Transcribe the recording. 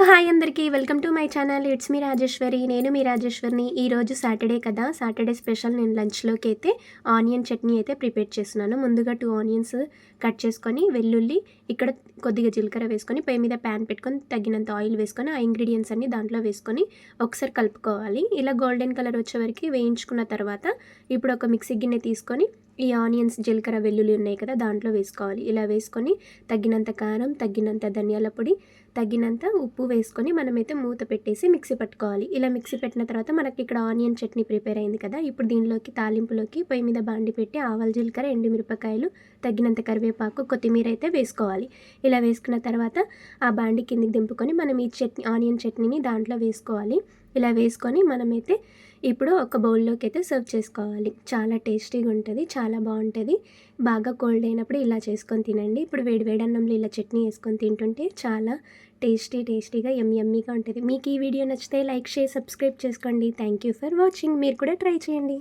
Hi అందరికీ welcome to my channel. It's me Rajeshwari. నేను మీ రాజేశ్వరిని. ఈరోజు సాటర్డే కదా, సాటర్డే స్పెషల్ నేను లంచ్లోకి అయితే ఆనియన్ చట్నీ అయితే ప్రిపేర్ చేస్తున్నాను. ముందుగా 2 ఆనియన్స్ కట్ చేసుకొని, వెల్లుల్లి, ఇక్కడ కొద్దిగా జీలకర్ర వేసుకొని, పొయ్యి మీద ప్యాన్ పెట్టుకొని తగినంత ఆయిల్ వేసుకొని, ఆ ఇంగ్రీడియంట్స్ అన్ని దాంట్లో వేసుకొని ఒకసారి కలుపుకోవాలి. ఇలా గోల్డెన్ కలర్ వచ్చే వరకు వేయించుకున్న తర్వాత ఇప్పుడు ఒక మిక్సీ గిన్నె తీసుకొని ఈ ఆనియన్స్, జీలకర్ర, వెల్లుల్లి ఉన్నాయి కదా, దాంట్లో వేసుకోవాలి. ఇలా వేసుకొని తగినంత కారం, తగినంత ధనియాల పొడి, తగినంత ఉప్పు వేసుకొని మనమైతే మూత పెట్టేసి మిక్సీ పట్టుకోవాలి. ఇలా మిక్సీ పెట్టిన తర్వాత మనకి ఇక్కడ ఆనియన్ చట్నీ ప్రిపేర్ అయింది కదా, ఇప్పుడు దీనిలోకి తాలింపులోకి పొయ్యి మీద బాండి పెట్టి ఆవాలు, జీలకర్ర, ఎండుమిరపకాయలు, తగినంత కరివేపాకు, కొత్తిమీర అయితే వేసుకోవాలి. ఇలా వేసుకున్న తర్వాత ఆ బాండి కిందికి దింపుకొని మనం ఈ ఆనియన్ చట్నీని దాంట్లో వేసుకోవాలి. ఇలా వేసుకొని మనమైతే ఇప్పుడు ఒక బౌల్లోకి అయితే సర్వ్ చేసుకోవాలి. చాలా టేస్టీగా ఉంటుంది, చాలా బాగుంటుంది. బాగా కోల్డ్ అయినప్పుడు ఇలా చేసుకొని తినండి. ఇప్పుడు వేడి వేడి అన్నంలో ఇలా చట్నీ వేసుకొని తింటుంటే చాలా టేస్టీగా యమ్మీగా ఉంటుంది. మీకు ఈ వీడియో నచ్చితే లైక్, షేర్, సబ్స్క్రైబ్ చేసుకోండి. Thank you for watching. మీరు కూడా ట్రై చేయండి.